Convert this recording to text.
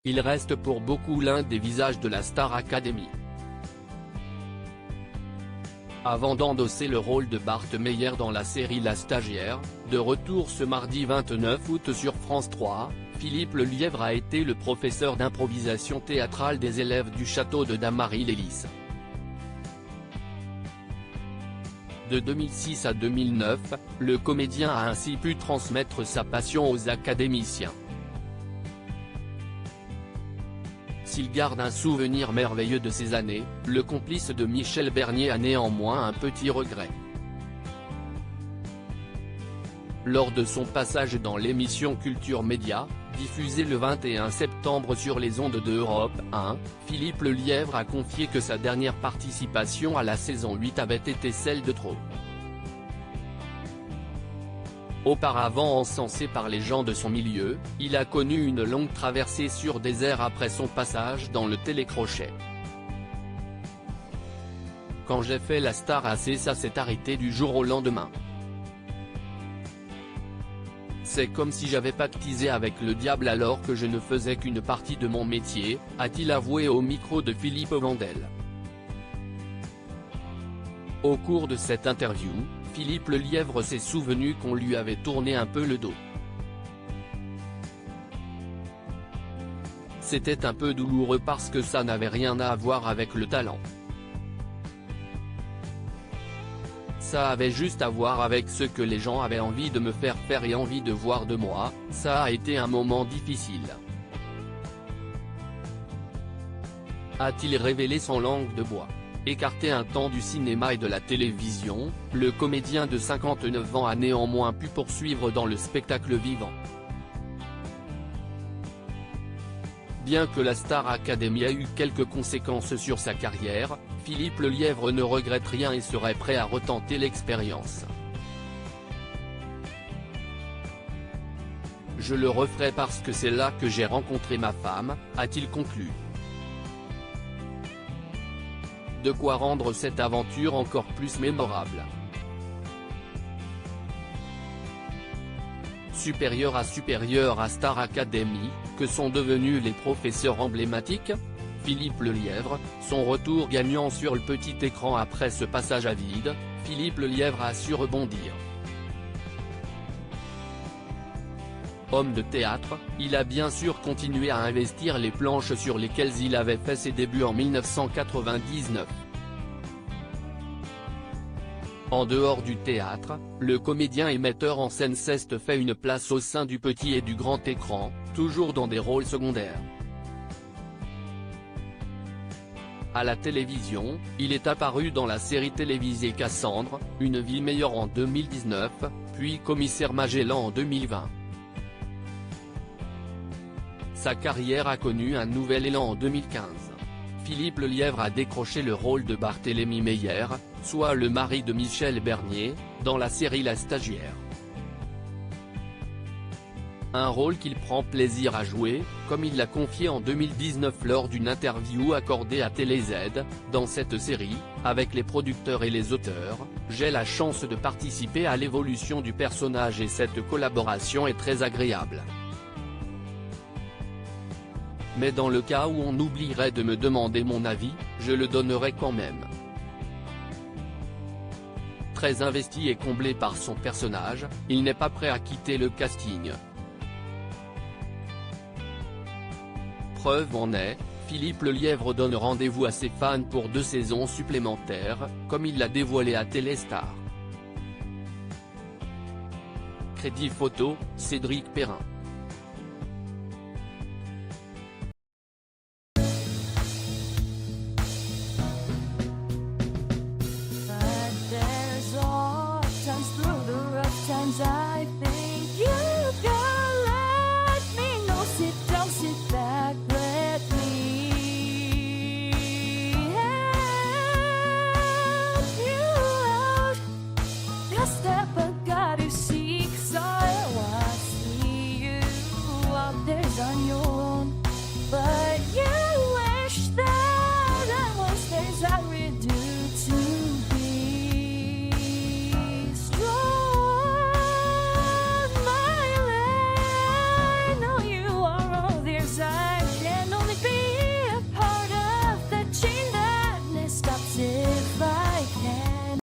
il reste pour beaucoup l'un des visages de la Star Academy. Avant d'endosser le rôle de Bart Meyer dans la série La Stagiaire, de retour ce mardi 29 août sur France 3, Philippe Lelièvre a été le professeur d'improvisation théâtrale des élèves du château de Damary-les-Lys. De 2006 à 2009, le comédien a ainsi pu transmettre sa passion aux académiciens. S'il garde un souvenir merveilleux de ces années, le complice de Michel Bernier a néanmoins un petit regret. Lors de son passage dans l'émission Culture Média, diffusée le 21 septembre sur les ondes de Europe 1, Philippe Lelièvre a confié que sa dernière participation à la saison 8 avait été celle de trop. Auparavant encensé par les gens de son milieu, il a connu une longue traversée sur des airs après son passage dans le télécrochet. Quand j'ai fait la Star AC, ça s'est arrêté du jour au lendemain. C'est comme si j'avais pactisé avec le diable alors que je ne faisais qu'une partie de mon métier, a-t-il avoué au micro de Philippe Vandel. Au cours de cette interview, Philippe Lelièvre s'est souvenu qu'on lui avait tourné un peu le dos. C'était un peu douloureux parce que ça n'avait rien à voir avec le talent. Ça avait juste à voir avec ce que les gens avaient envie de me faire faire et envie de voir de moi, ça a été un moment difficile. A-t-il révélé sans langue de bois. Écarté un temps du cinéma et de la télévision, le comédien de 59 ans a néanmoins pu poursuivre dans le spectacle vivant. Bien que la Star Academy a eu quelques conséquences sur sa carrière, Philippe Lelièvre ne regrette rien et serait prêt à retenter l'expérience. Je le referai parce que c'est là que j'ai rencontré ma femme, a-t-il conclu. De quoi rendre cette aventure encore plus mémorable. Supérieur à Star Academy, que sont devenus les professeurs emblématiques ? Philippe Lelièvre, son retour gagnant sur le petit écran après ce passage à vide, Philippe Lelièvre a su rebondir. Homme de théâtre, il a bien sûr continué à investir les planches sur lesquelles il avait fait ses débuts en 1999. En dehors du théâtre, le comédien et metteur en scène s'est fait une place au sein du petit et du grand écran, toujours dans des rôles secondaires. À la télévision, il est apparu dans la série télévisée Cassandre, Une vie meilleure en 2019, puis Commissaire Magellan en 2020. Sa carrière a connu un nouvel élan en 2015. Philippe Lelièvre a décroché le rôle de Barthélemy Meyer, soit le mari de Michel Bernier, dans la série La Stagiaire. Un rôle qu'il prend plaisir à jouer, comme il l'a confié en 2019 lors d'une interview accordée à TéléZ. Dans cette série, avec les producteurs et les auteurs, j'ai la chance de participer à l'évolution du personnage et cette collaboration est très agréable. Mais dans le cas où on oublierait de me demander mon avis, je le donnerai quand même. Très investi et comblé par son personnage, il n'est pas prêt à quitter le casting. Preuve en est, Philippe Lelièvre donne rendez-vous à ses fans pour 2 saisons supplémentaires, comme il l'a dévoilé à Téléstar. Crédit photo, Cédric Perrin.